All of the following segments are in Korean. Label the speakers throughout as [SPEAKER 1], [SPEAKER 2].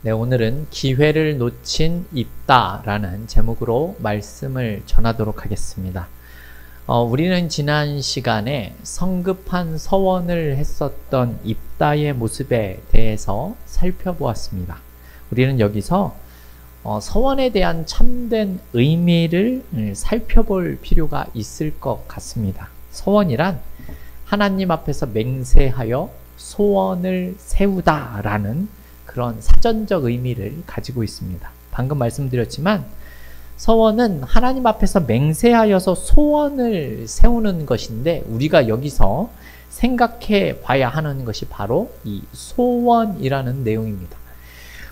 [SPEAKER 1] 네, 오늘은 기회를 놓친 입다라는 제목으로 말씀을 전하도록 하겠습니다. 우리는 지난 시간에 성급한 서원을 했었던 입다의 모습에 대해서 살펴보았습니다. 우리는 여기서 서원에 대한 참된 의미를 살펴볼 필요가 있을 것 같습니다. 서원이란 하나님 앞에서 맹세하여 소원을 세우다라는 그런 사전적 의미를 가지고 있습니다. 방금 말씀드렸지만 서원은 하나님 앞에서 맹세하여서 소원을 세우는 것인데, 우리가 여기서 생각해 봐야 하는 것이 바로 이 소원이라는 내용입니다.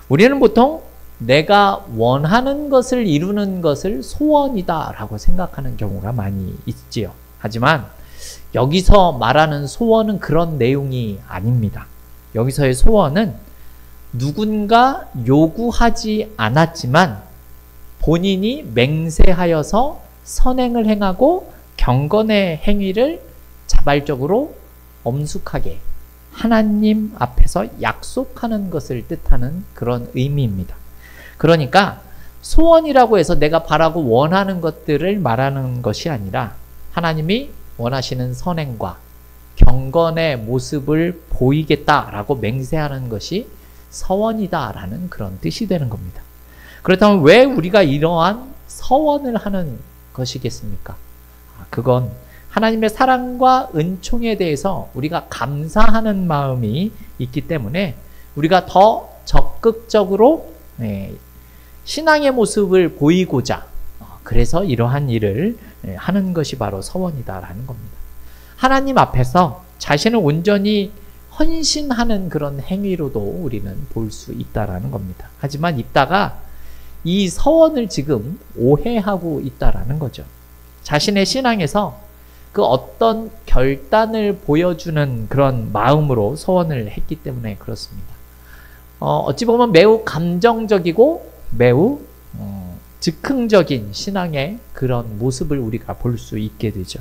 [SPEAKER 1] 우리는 보통 내가 원하는 것을 이루는 것을 소원이다 라고 생각하는 경우가 많이 있지요. 하지만 여기서 말하는 소원은 그런 내용이 아닙니다. 여기서의 소원은 누군가 요구하지 않았지만 본인이 맹세하여서 선행을 행하고 경건의 행위를 자발적으로 엄숙하게 하나님 앞에서 약속하는 것을 뜻하는 그런 의미입니다. 그러니까 소원이라고 해서 내가 바라고 원하는 것들을 말하는 것이 아니라 하나님이 원하시는 선행과 경건의 모습을 보이겠다라고 맹세하는 것이 서원이다라는 그런 뜻이 되는 겁니다. 그렇다면 왜 우리가 이러한 서원을 하는 것이겠습니까? 그건 하나님의 사랑과 은총에 대해서 우리가 감사하는 마음이 있기 때문에 우리가 더 적극적으로 신앙의 모습을 보이고자, 그래서 이러한 일을 하는 것이 바로 서원이다라는 겁니다. 하나님 앞에서 자신을 온전히 헌신하는 그런 행위로도 우리는 볼 수 있다라는 겁니다. 하지만 입다가 이 서원을 지금 오해하고 있다라는 거죠. 자신의 신앙에서 그 어떤 결단을 보여주는 그런 마음으로 서원을 했기 때문에 그렇습니다. 어찌 보면 매우 감정적이고 매우 즉흥적인 신앙의 그런 모습을 우리가 볼 수 있게 되죠.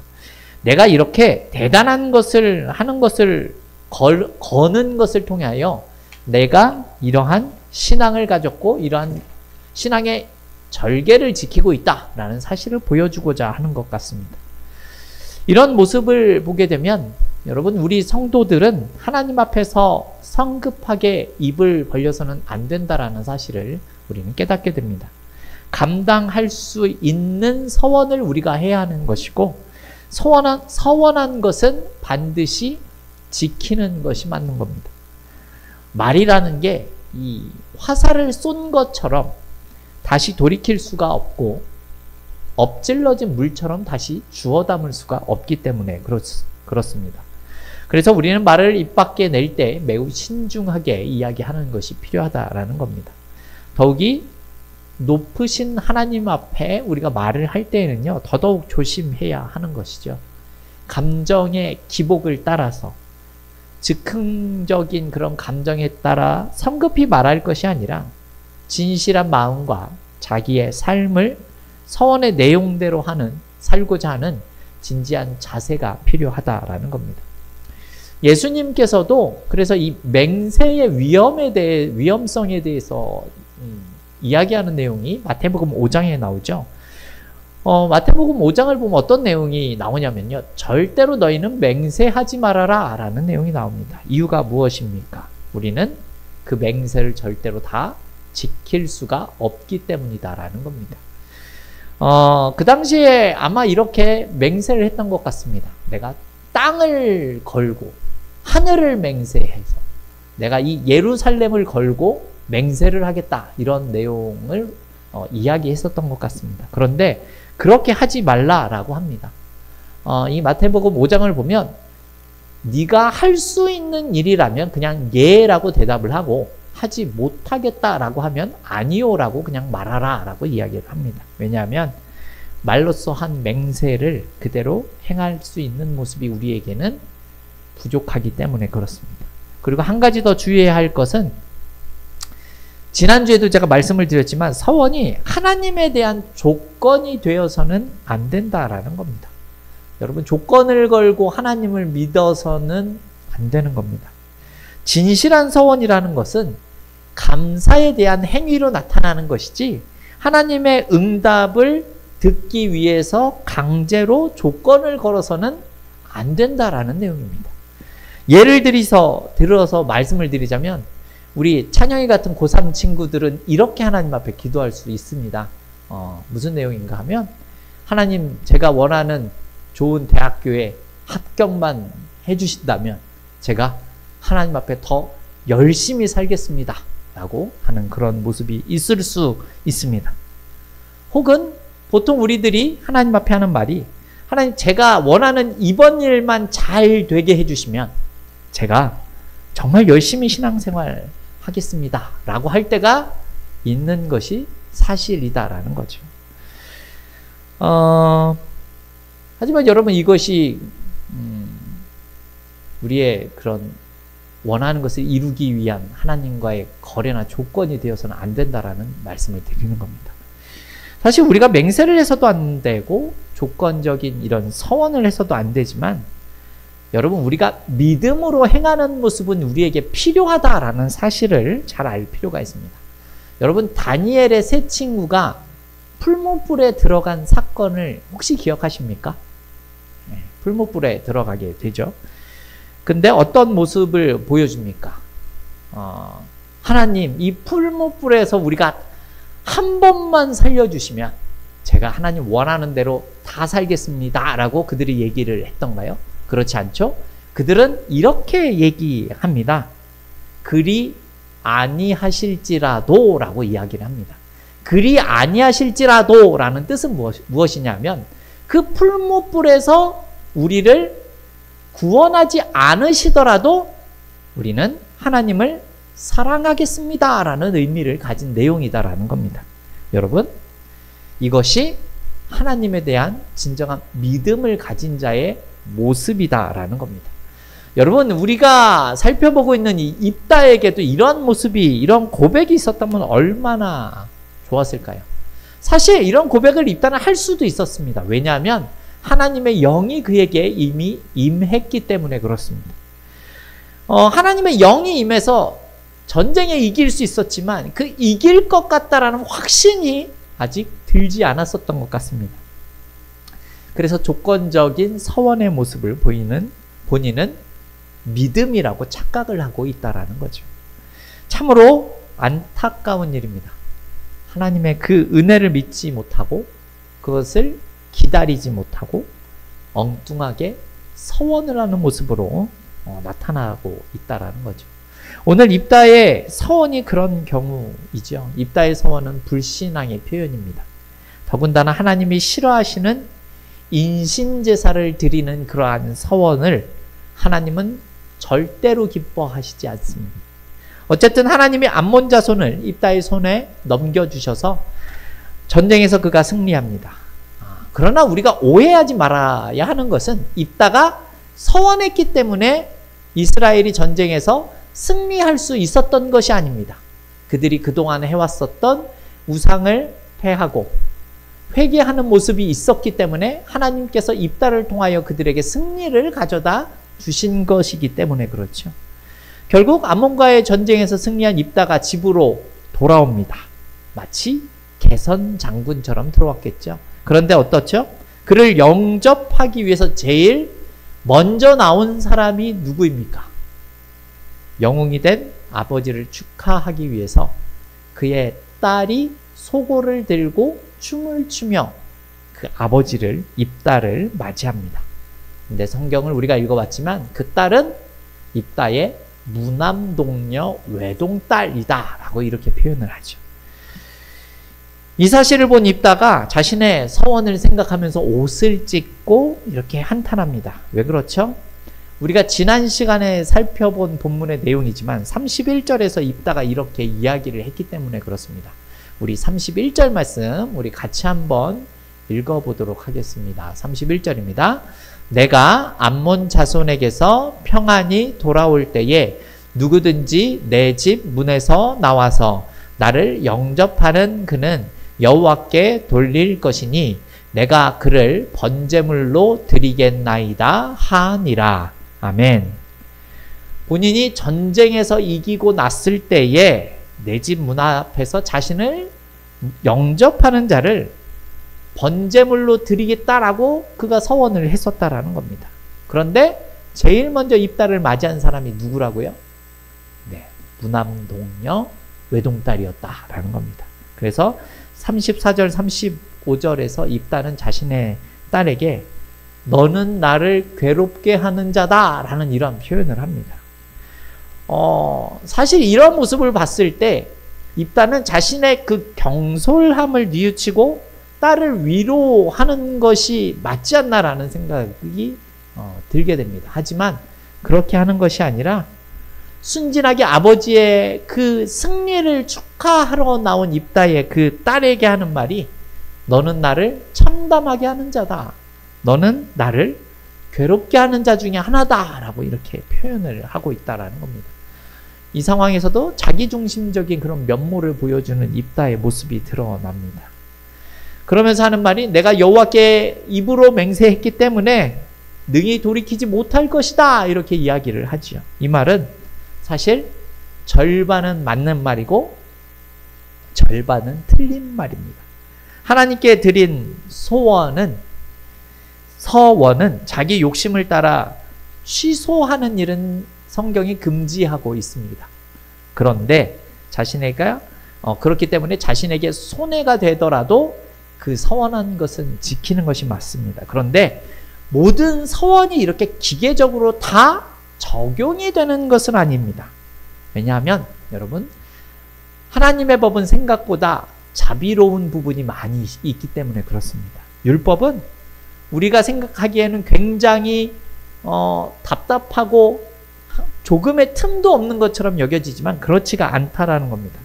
[SPEAKER 1] 내가 이렇게 대단한 것을 하는 것을 거는 것을 통하여 내가 이러한 신앙을 가졌고 이러한 신앙의 절개를 지키고 있다라는 사실을 보여주고자 하는 것 같습니다. 이런 모습을 보게 되면 여러분, 우리 성도들은 하나님 앞에서 성급하게 입을 벌려서는 안 된다라는 사실을 우리는 깨닫게 됩니다. 감당할 수 있는 서원을 우리가 해야 하는 것이고, 서원한 것은 반드시 지키는 것이 맞는 겁니다. 말이라는 게 이 화살을 쏜 것처럼 다시 돌이킬 수가 없고 엎질러진 물처럼 다시 주워 담을 수가 없기 때문에 그렇습니다. 그래서 우리는 말을 입 밖에 낼 때 매우 신중하게 이야기하는 것이 필요하다라는 겁니다. 더욱이 높으신 하나님 앞에 우리가 말을 할 때에는요, 더더욱 조심해야 하는 것이죠. 감정의 기복을 따라서, 즉흥적인 그런 감정에 따라 성급히 말할 것이 아니라 진실한 마음과 자기의 삶을 서원의 내용대로 살고자 하는 진지한 자세가 필요하다라는 겁니다. 예수님께서도 그래서 이 맹세의 위험성에 대해서 이야기하는 내용이 마태복음 5장에 나오죠. 마태복음 5장을 보면 어떤 내용이 나오냐면요, 절대로 너희는 맹세하지 말아라 라는 내용이 나옵니다. 이유가 무엇입니까? 우리는 그 맹세를 절대로 다 지킬 수가 없기 때문이다 라는 겁니다. 그 당시에 아마 이렇게 맹세를 했던 것 같습니다. 내가 땅을 걸고 하늘을 맹세해서 내가 이 예루살렘을 걸고 맹세를 하겠다, 이런 내용을 이야기했었던 것 같습니다. 그런데 그렇게 하지 말라라고 합니다. 이 마태복음 5장을 보면 네가 할 수 있는 일이라면 그냥 예라고 대답을 하고, 하지 못하겠다라고 하면 아니요라고 그냥 말하라 라고 이야기를 합니다. 왜냐하면 말로써 한 맹세를 그대로 행할 수 있는 모습이 우리에게는 부족하기 때문에 그렇습니다. 그리고 한 가지 더 주의해야 할 것은, 지난주에도 제가 말씀을 드렸지만 서원이 하나님에 대한 조건이 되어서는 안 된다라는 겁니다. 여러분, 조건을 걸고 하나님을 믿어서는 안 되는 겁니다. 진실한 서원이라는 것은 감사에 대한 행위로 나타나는 것이지 하나님의 응답을 듣기 위해서 강제로 조건을 걸어서는 안 된다라는 내용입니다. 예를 들어서 말씀을 드리자면 우리 찬영이 같은 고3 친구들은 이렇게 하나님 앞에 기도할 수 있습니다. 무슨 내용인가 하면 하나님 제가 원하는 좋은 대학교에 합격만 해주신다면 제가 하나님 앞에 더 열심히 살겠습니다 라고 하는 그런 모습이 있을 수 있습니다. 혹은 보통 우리들이 하나님 앞에 하는 말이 하나님 제가 원하는 이번 일만 잘 되게 해주시면 제가 정말 열심히 신앙생활 하겠습니다 라고 할 때가 있는 것이 사실이다라는 거죠. 하지만 여러분 이것이 우리의 그런 원하는 것을 이루기 위한 하나님과의 거래나 조건이 되어서는 안 된다라는 말씀을 드리는 겁니다. 사실 우리가 맹세를 해서도 안 되고 조건적인 이런 서원을 해서도 안 되지만 여러분 우리가 믿음으로 행하는 모습은 우리에게 필요하다라는 사실을 잘 알 필요가 있습니다. 여러분 다니엘의 세 친구가 풀무불에 들어간 사건을 혹시 기억하십니까? 네, 풀무불에 들어가게 되죠. 근데 어떤 모습을 보여줍니까? 하나님 이 풀무불에서 우리가 한 번만 살려주시면 제가 하나님 원하는 대로 다 살겠습니다 라고 그들이 얘기를 했던가요? 그렇지 않죠? 그들은 이렇게 얘기합니다. 그리 아니하실지라도 라고 이야기를 합니다. 그리 아니하실지라도 라는 뜻은 무엇이냐면 그 풀무불에서 우리를 구원하지 않으시더라도 우리는 하나님을 사랑하겠습니다 라는 의미를 가진 내용이다라는 겁니다. 여러분 이것이 하나님에 대한 진정한 믿음을 가진 자의 모습이다라는 겁니다. 여러분 우리가 살펴보고 있는 이 입다에게도 이런 모습이 이런 고백이 있었다면 얼마나 좋았을까요? 사실 이런 고백을 입다는 할 수도 있었습니다. 왜냐하면 하나님의 영이 그에게 이미 임했기 때문에 그렇습니다. 하나님의 영이 임해서 전쟁에 이길 수 있었지만 그 이길 것 같다라는 확신이 아직 들지 않았었던 것 같습니다. 그래서 조건적인 서원의 모습을 보이는 본인은 믿음이라고 착각을 하고 있다라는 거죠. 참으로 안타까운 일입니다. 하나님의 그 은혜를 믿지 못하고 그것을 기다리지 못하고 엉뚱하게 서원을 하는 모습으로 나타나고 있다라는 거죠. 오늘 입다의 서원이 그런 경우이죠. 입다의 서원은 불신앙의 표현입니다. 더군다나 하나님이 싫어하시는 인신제사를 드리는 그러한 서원을 하나님은 절대로 기뻐하시지 않습니다. 어쨌든 하나님이 암몬 자손을 입다의 손에 넘겨주셔서 전쟁에서 그가 승리합니다. 그러나 우리가 오해하지 말아야 하는 것은 입다가 서원했기 때문에 이스라엘이 전쟁에서 승리할 수 있었던 것이 아닙니다. 그들이 그동안 해왔었던 우상을 패하고 회개하는 모습이 있었기 때문에 하나님께서 입다를 통하여 그들에게 승리를 가져다 주신 것이기 때문에 그렇죠. 결국 암몬과의 전쟁에서 승리한 입다가 집으로 돌아옵니다. 마치 개선 장군처럼 들어왔겠죠. 그런데 어떻죠? 그를 영접하기 위해서 제일 먼저 나온 사람이 누구입니까? 영웅이 된 아버지를 축하하기 위해서 그의 딸이 소고를 들고 춤을 추며 그 아버지를 입다를 맞이합니다. 근데 성경을 우리가 읽어봤지만 그 딸은 입다의 무남동녀 외동딸이다 라고 이렇게 표현을 하죠. 이 사실을 본 입다가 자신의 서원을 생각하면서 옷을 찢고 이렇게 한탄합니다. 왜 그렇죠? 우리가 지난 시간에 살펴본 본문의 내용이지만 31절에서 입다가 이렇게 이야기를 했기 때문에 그렇습니다. 우리 31절 말씀 우리 같이 한번 읽어보도록 하겠습니다. 31절입니다. 내가 암몬 자손에게서 평안히 돌아올 때에 누구든지 내 집 문에서 나와서 나를 영접하는 그는 여호와께 돌릴 것이니 내가 그를 번제물로 드리겠나이다 하니라. 아멘. 본인이 전쟁에서 이기고 났을 때에 내 집 문 앞에서 자신을 영접하는 자를 번제물로 드리겠다라고 그가 서원을 했었다라는 겁니다. 그런데 제일 먼저 입달을 맞이한 사람이 누구라고요? 네, 무남동녀 외동딸이었다라는 겁니다. 그래서 34절 35절에서 입달은 자신의 딸에게 너는 나를 괴롭게 하는 자다라는 이런 표현을 합니다. 사실 이런 모습을 봤을 때 입달은 자신의 그 경솔함을 뉘우치고 딸을 위로하는 것이 맞지 않나라는 생각이 들게 됩니다. 하지만 그렇게 하는 것이 아니라 순진하게 아버지의 그 승리를 축하하러 나온 입다의 그 딸에게 하는 말이 너는 나를 참담하게 하는 자다. 너는 나를 괴롭게 하는 자 중에 하나다라고 이렇게 표현을 하고 있다라는 겁니다. 이 상황에서도 자기중심적인 그런 면모를 보여주는 입다의 모습이 드러납니다. 그러면서 하는 말이 내가 여호와께 입으로 맹세했기 때문에 능히 돌이키지 못할 것이다 이렇게 이야기를 하지요. 이 말은 사실 절반은 맞는 말이고 절반은 틀린 말입니다. 하나님께 드린 서원은 자기 욕심을 따라 취소하는 일은 성경이 금지하고 있습니다. 그런데 그렇기 때문에 자신에게 손해가 되더라도 그 서원한 것은 지키는 것이 맞습니다. 그런데 모든 서원이 이렇게 기계적으로 다 적용이 되는 것은 아닙니다. 왜냐하면 여러분 하나님의 법은 생각보다 자비로운 부분이 많이 있기 때문에 그렇습니다. 율법은 우리가 생각하기에는 굉장히 답답하고 조금의 틈도 없는 것처럼 여겨지지만 그렇지가 않다라는 겁니다.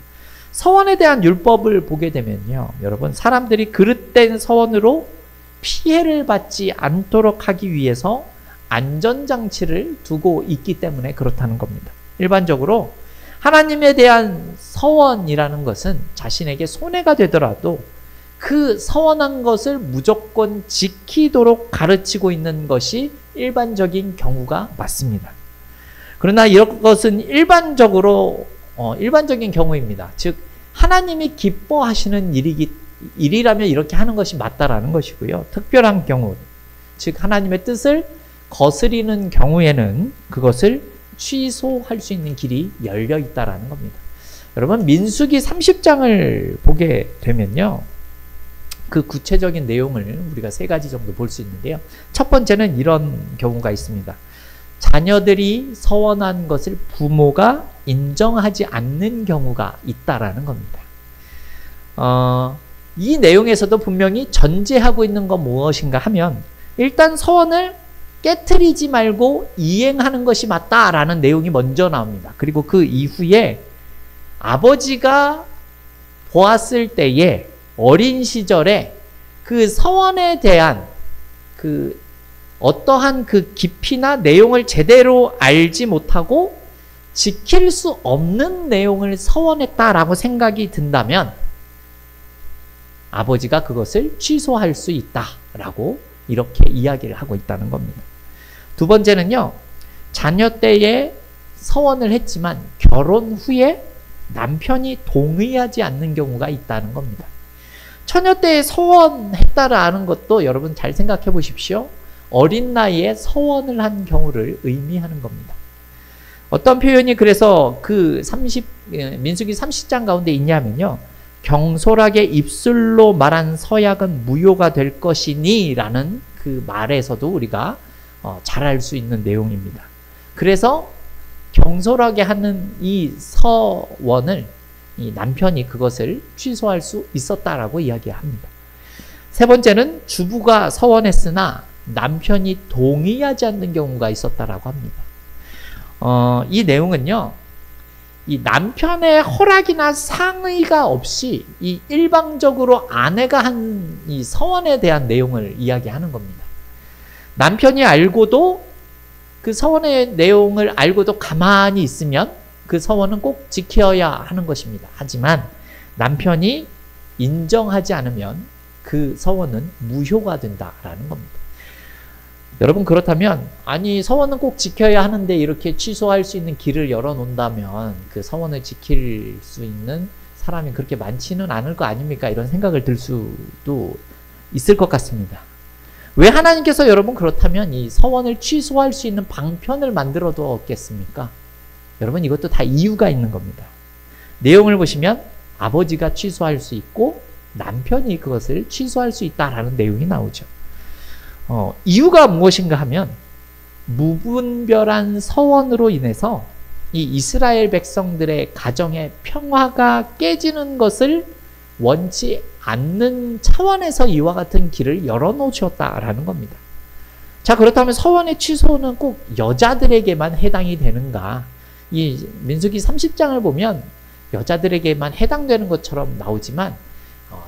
[SPEAKER 1] 서원에 대한 율법을 보게 되면요, 여러분 사람들이 그릇된 서원으로 피해를 받지 않도록 하기 위해서 안전장치를 두고 있기 때문에 그렇다는 겁니다. 일반적으로 하나님에 대한 서원이라는 것은 자신에게 손해가 되더라도 그 서원한 것을 무조건 지키도록 가르치고 있는 것이 일반적인 경우가 맞습니다. 그러나 이것은 일반적인 경우입니다. 즉 하나님이 기뻐하시는 일이라면 이렇게 하는 것이 맞다라는 것이고요. 특별한 경우, 즉 하나님의 뜻을 거스리는 경우에는 그것을 취소할 수 있는 길이 열려 있다라는 겁니다. 여러분 민수기 30장을 보게 되면요, 그 구체적인 내용을 우리가 3가지 정도 볼 수 있는데요. 첫 번째는 이런 경우가 있습니다. 자녀들이 서원한 것을 부모가 인정하지 않는 경우가 있다라는 겁니다. 이 내용에서도 분명히 전제하고 있는 건 무엇인가 하면 일단 서원을 깨트리지 말고 이행하는 것이 맞다라는 내용이 먼저 나옵니다. 그리고 그 이후에 아버지가 보았을 때에 어린 시절에 그 서원에 대한 그 어떠한 그 깊이나 내용을 제대로 알지 못하고 지킬 수 없는 내용을 서원했다라고 생각이 든다면 아버지가 그것을 취소할 수 있다라고 이렇게 이야기를 하고 있다는 겁니다. 두 번째는요, 자녀 때에 서원을 했지만 결혼 후에 남편이 동의하지 않는 경우가 있다는 겁니다. 처녀 때에 서원했다라는 것도 여러분 잘 생각해 보십시오. 어린 나이에 서원을 한 경우를 의미하는 겁니다. 어떤 표현이 그래서 그 민수기 30장 가운데 있냐면요, 경솔하게 입술로 말한 서약은 무효가 될 것이니 라는 그 말에서도 우리가 잘 알 수 있는 내용입니다. 그래서 경솔하게 하는 이 서원을 이 남편이 그것을 취소할 수 있었다라고 이야기합니다. 세 번째는 주부가 서원했으나 남편이 동의하지 않는 경우가 있었다라고 합니다. 이 내용은요, 이 남편의 허락이나 상의가 없이 이 일방적으로 아내가 한 이 서원에 대한 내용을 이야기하는 겁니다. 남편이 알고도 그 서원의 내용을 알고도 가만히 있으면 그 서원은 꼭 지켜야 하는 것입니다. 하지만 남편이 인정하지 않으면 그 서원은 무효가 된다라는 겁니다. 여러분 그렇다면 아니 서원은 꼭 지켜야 하는데 이렇게 취소할 수 있는 길을 열어놓는다면 그 서원을 지킬 수 있는 사람이 그렇게 많지는 않을 거 아닙니까? 이런 생각을 들 수도 있을 것 같습니다. 왜 하나님께서 여러분 그렇다면 이 서원을 취소할 수 있는 방편을 만들어 두었겠습니까? 여러분 이것도 다 이유가 있는 겁니다. 내용을 보시면 아버지가 취소할 수 있고 남편이 그것을 취소할 수 있다라는 내용이 나오죠. 이유가 무엇인가 하면 무분별한 서원으로 인해서 이 이스라엘 백성들의 가정의 평화가 깨지는 것을 원치 않는 차원에서 이와 같은 길을 열어놓으셨다라는 겁니다. 자, 그렇다면 서원의 취소는 꼭 여자들에게만 해당이 되는가? 이 민수기 30장을 보면 여자들에게만 해당되는 것처럼 나오지만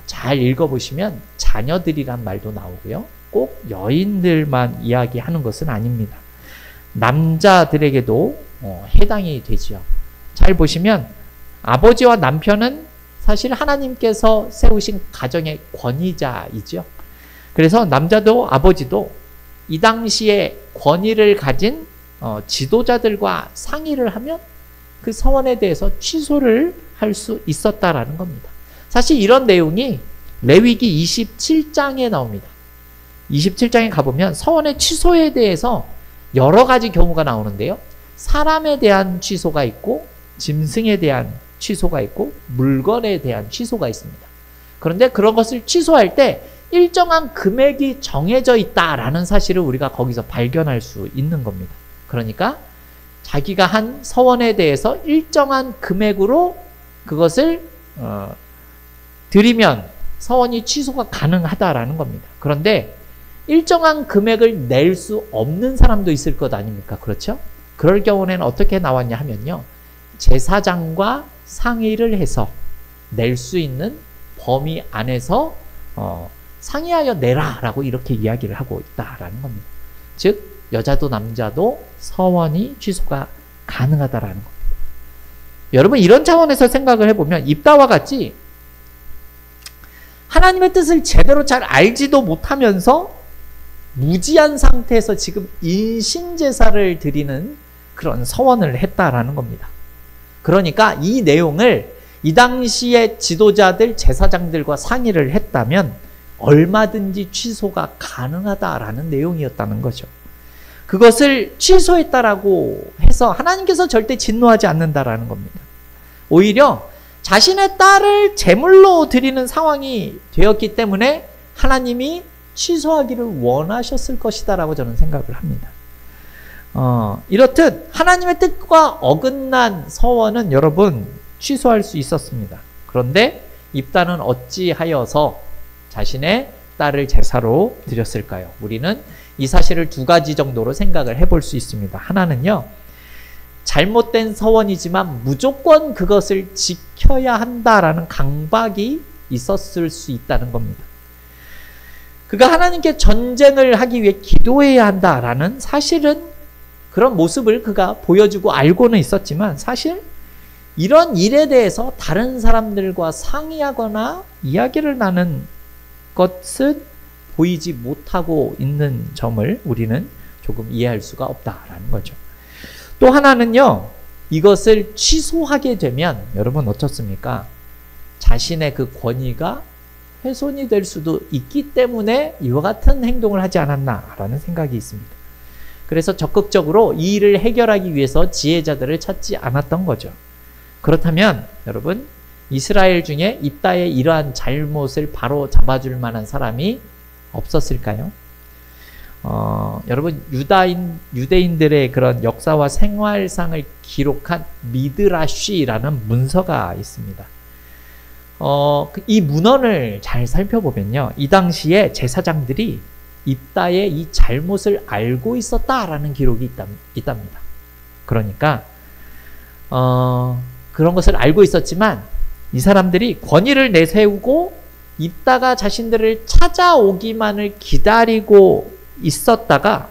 [SPEAKER 1] 잘 읽어보시면 자녀들이란 말도 나오고요. 꼭 여인들만 이야기하는 것은 아닙니다. 남자들에게도 해당이 되지요. 잘 보시면 아버지와 남편은 사실 하나님께서 세우신 가정의 권위자이죠. 그래서 남자도 아버지도 이 당시에 권위를 가진 지도자들과 상의를 하면 그 서원에 대해서 취소를 할 수 있었다라는 겁니다. 사실 이런 내용이 레위기 27장에 나옵니다. 27장에 가보면 서원의 취소에 대해서 여러 가지 경우가 나오는데요. 사람에 대한 취소가 있고 짐승에 대한 취소가 있고 물건에 대한 취소가 있습니다. 그런데 그런 것을 취소할 때 일정한 금액이 정해져 있다라는 사실을 우리가 거기서 발견할 수 있는 겁니다. 그러니까 자기가 한 서원에 대해서 일정한 금액으로 그것을 드리면 서원이 취소가 가능하다라는 겁니다. 그런데 일정한 금액을 낼 수 없는 사람도 있을 것 아닙니까? 그렇죠? 그럴 경우에는 어떻게 나왔냐 하면요. 제사장과 상의를 해서 낼 수 있는 범위 안에서 상의하여 내라라고 이렇게 이야기를 하고 있다라는 겁니다. 즉 여자도 남자도 서원이 취소가 가능하다라는 겁니다. 여러분 이런 차원에서 생각을 해보면 입다와 같이 하나님의 뜻을 제대로 잘 알지도 못하면서 무지한 상태에서 지금 인신제사를 드리는 그런 서원을 했다라는 겁니다. 그러니까 이 내용을 이 당시의 지도자들, 제사장들과 상의를 했다면 얼마든지 취소가 가능하다라는 내용이었다는 거죠. 그것을 취소했다라고 해서 하나님께서 절대 진노하지 않는다라는 겁니다. 오히려 자신의 딸을 제물로 드리는 상황이 되었기 때문에 하나님이 취소하기를 원하셨을 것이다라고 저는 생각을 합니다. 이렇듯 하나님의 뜻과 어긋난 서원은 여러분 취소할 수 있었습니다. 그런데 입다는 어찌하여서 자신의 딸을 제사로 드렸을까요? 우리는 이 사실을 두 가지 정도로 생각을 해볼 수 있습니다. 하나는요, 잘못된 서원이지만 무조건 그것을 지켜야 한다라는 강박이 있었을 수 있다는 겁니다. 그가 하나님께 전쟁을 하기 위해 기도해야 한다라는 사실은 그런 모습을 그가 보여주고 알고는 있었지만 사실 이런 일에 대해서 다른 사람들과 상의하거나 이야기를 나눈 것은 보이지 못하고 있는 점을 우리는 조금 이해할 수가 없다라는 거죠. 또 하나는요, 이것을 취소하게 되면 여러분 어떻습니까? 자신의 그 권위가 훼손이 될 수도 있기 때문에 이와 같은 행동을 하지 않았나라는 생각이 있습니다. 그래서 적극적으로 이 일을 해결하기 위해서 지혜자들을 찾지 않았던 거죠. 그렇다면 여러분 이스라엘 중에 입다의 이러한 잘못을 바로 잡아줄 만한 사람이 없었을까요? 여러분 유대인들의 그런 역사와 생활상을 기록한 미드라쉬라는 문서가 있습니다. 이 문헌을 잘 살펴보면요, 이 당시에 제사장들이 입다의 이 잘못을 알고 있었다라는 기록이 있답니다. 그러니까 그런 것을 알고 있었지만 이 사람들이 권위를 내세우고 입다가 자신들을 찾아오기만을 기다리고 있었다가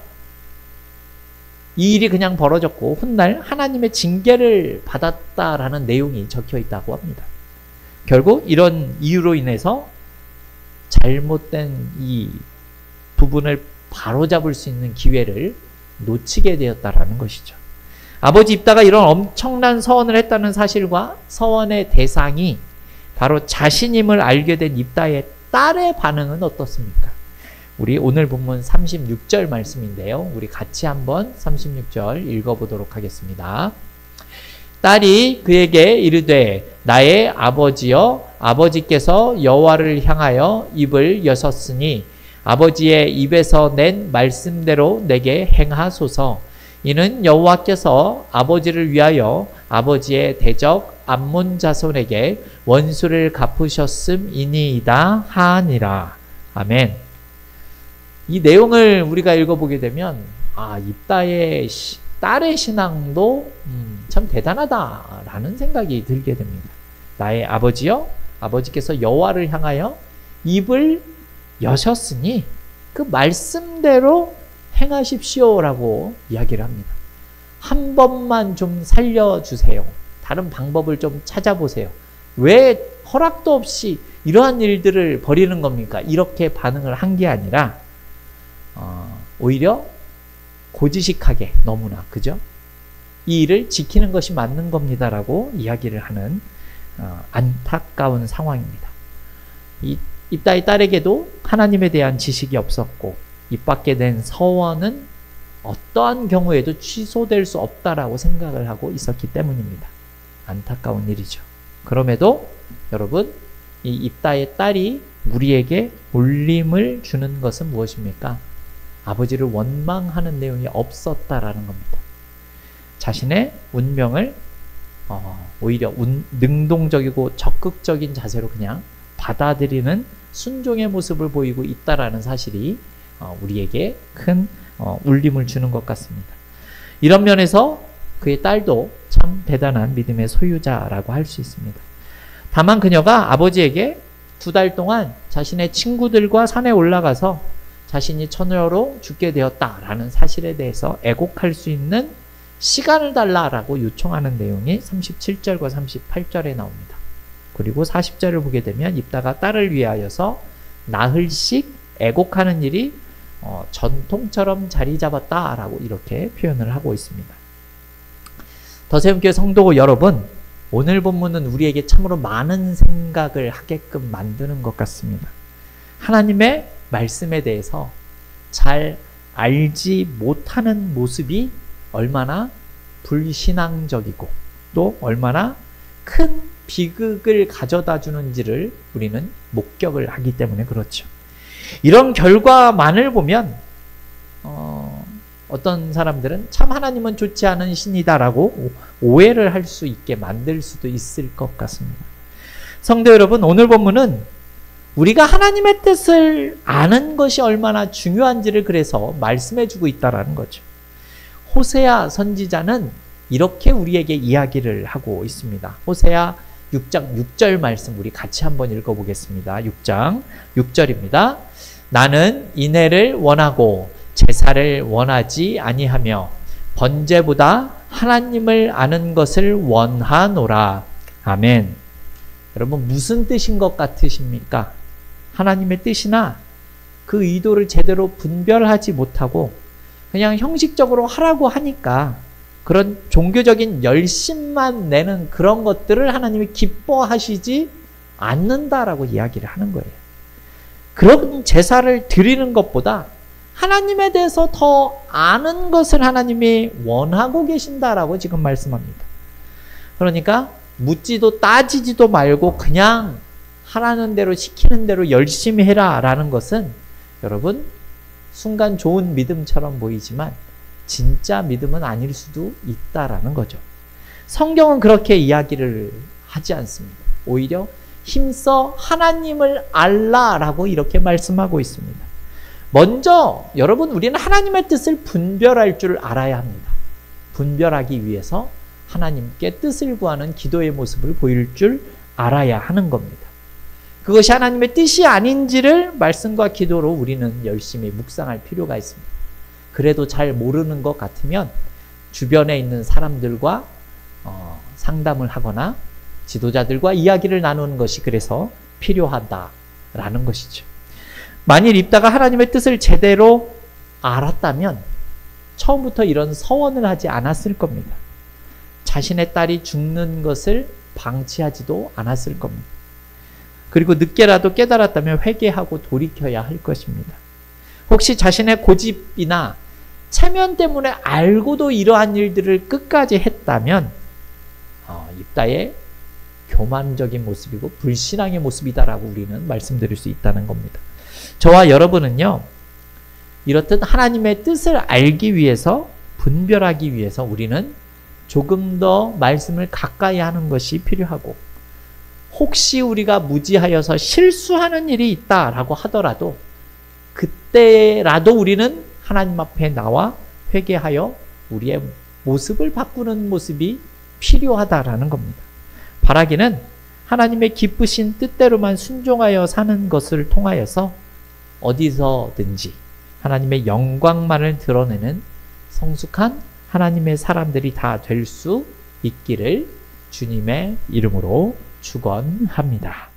[SPEAKER 1] 이 일이 그냥 벌어졌고 훗날 하나님의 징계를 받았다라는 내용이 적혀 있다고 합니다. 결국 이런 이유로 인해서 잘못된 이 부분을 바로잡을 수 있는 기회를 놓치게 되었다라는 것이죠. 아버지 입다가 이런 엄청난 서원을 했다는 사실과 서원의 대상이 바로 자신임을 알게 된 입다의 딸의 반응은 어떻습니까? 우리 오늘 본문 36절 말씀인데요. 우리 같이 한번 36절 읽어보도록 하겠습니다. 딸이 그에게 이르되 나의 아버지여, 아버지께서 여호와를 향하여 입을 여셨으니 아버지의 입에서 낸 말씀대로 내게 행하소서. 이는 여호와께서 아버지를 위하여 아버지의 대적 암몬 자손에게 원수를 갚으셨음이니이다 하니라. 아멘. 이 내용을 우리가 읽어보게 되면 입다의 딸의 신앙도 참 대단하다라는 생각이 들게 됩니다. 나의 아버지여, 아버지께서 여호와를 향하여 입을 여셨으니 그 말씀대로 행하십시오라고 이야기를 합니다. 한 번만 좀 살려주세요. 다른 방법을 좀 찾아보세요. 왜 허락도 없이 이러한 일들을 벌이는 겁니까? 이렇게 반응을 한 게 아니라 오히려 고지식하게 너무나, 그죠? 이 일을 지키는 것이 맞는 겁니다라고 이야기를 하는 안타까운 상황입니다. 이 입다의 딸에게도 하나님에 대한 지식이 없었고 입 밖에 낸 서원은 어떠한 경우에도 취소될 수 없다라고 생각을 하고 있었기 때문입니다. 안타까운 일이죠. 그럼에도 여러분, 이 입다의 딸이 우리에게 울림을 주는 것은 무엇입니까? 아버지를 원망하는 내용이 없었다라는 겁니다. 자신의 운명을 오히려 능동적이고 적극적인 자세로 그냥 받아들이는 순종의 모습을 보이고 있다라는 사실이 우리에게 큰 울림을 주는 것 같습니다. 이런 면에서 그의 딸도 참 대단한 믿음의 소유자라고 할 수 있습니다. 다만 그녀가 아버지에게 2달 동안 자신의 친구들과 산에 올라가서 자신이 처녀로 죽게 되었다라는 사실에 대해서 애곡할 수 있는 시간을 달라라고 요청하는 내용이 37절과 38절에 나옵니다. 그리고 40절을 보게 되면 입다가 딸을 위하여서 나흘씩 애곡하는 일이 전통처럼 자리 잡았다라고 이렇게 표현을 하고 있습니다. 더세움교회 성도 여러분, 오늘 본문은 우리에게 참으로 많은 생각을 하게끔 만드는 것 같습니다. 하나님의 말씀에 대해서 잘 알지 못하는 모습이 얼마나 불신앙적이고 또 얼마나 큰 비극을 가져다 주는지를 우리는 목격을 하기 때문에 그렇죠. 이런 결과만을 보면 어떤 사람들은 참 하나님은 좋지 않은 신이다라고 오해를 할 수 있게 만들 수도 있을 것 같습니다. 성도 여러분, 오늘 본문은 우리가 하나님의 뜻을 아는 것이 얼마나 중요한지를 그래서 말씀해주고 있다는 거죠. 호세아 선지자는 이렇게 우리에게 이야기를 하고 있습니다. 호세아 6장 6절 말씀 우리 같이 한번 읽어보겠습니다. 6장 6절입니다. 나는 인애를 원하고 제사를 원하지 아니하며 번제보다 하나님을 아는 것을 원하노라. 아멘. 여러분, 무슨 뜻인 것 같으십니까? 하나님의 뜻이나 그 의도를 제대로 분별하지 못하고 그냥 형식적으로 하라고 하니까 그런 종교적인 열심만 내는 그런 것들을 하나님이 기뻐하시지 않는다라고 이야기를 하는 거예요. 그런 제사를 드리는 것보다 하나님에 대해서 더 아는 것을 하나님이 원하고 계신다라고 지금 말씀합니다. 그러니까 묻지도 따지지도 말고 그냥 하라는 대로 시키는 대로 열심히 해라 라는 것은 여러분, 순간 좋은 믿음처럼 보이지만 진짜 믿음은 아닐 수도 있다라는 거죠. 성경은 그렇게 이야기를 하지 않습니다. 오히려 힘써 하나님을 알라라고 이렇게 말씀하고 있습니다. 먼저 여러분, 우리는 하나님의 뜻을 분별할 줄 알아야 합니다. 분별하기 위해서 하나님께 뜻을 구하는 기도의 모습을 보일 줄 알아야 하는 겁니다. 그것이 하나님의 뜻이 아닌지를 말씀과 기도로 우리는 열심히 묵상할 필요가 있습니다. 그래도 잘 모르는 것 같으면 주변에 있는 사람들과 상담을 하거나 지도자들과 이야기를 나누는 것이 그래서 필요하다라는 것이죠. 만일 입다가 하나님의 뜻을 제대로 알았다면 처음부터 이런 서원을 하지 않았을 겁니다. 자신의 딸이 죽는 것을 방치하지도 않았을 겁니다. 그리고 늦게라도 깨달았다면 회개하고 돌이켜야 할 것입니다. 혹시 자신의 고집이나 체면 때문에 알고도 이러한 일들을 끝까지 했다면 입다의 교만적인 모습이고 불신앙의 모습이다라고 우리는 말씀드릴 수 있다는 겁니다. 저와 여러분은요, 이렇듯 하나님의 뜻을 알기 위해서, 분별하기 위해서 우리는 조금 더 말씀을 가까이 하는 것이 필요하고, 혹시 우리가 무지하여서 실수하는 일이 있다라고 하더라도 그때라도 우리는 하나님 앞에 나와 회개하여 우리의 모습을 바꾸는 모습이 필요하다라는 겁니다. 바라기는 하나님의 기쁘신 뜻대로만 순종하여 사는 것을 통하여서 어디서든지 하나님의 영광만을 드러내는 성숙한 하나님의 사람들이 다 될 수 있기를 주님의 이름으로 축원합니다.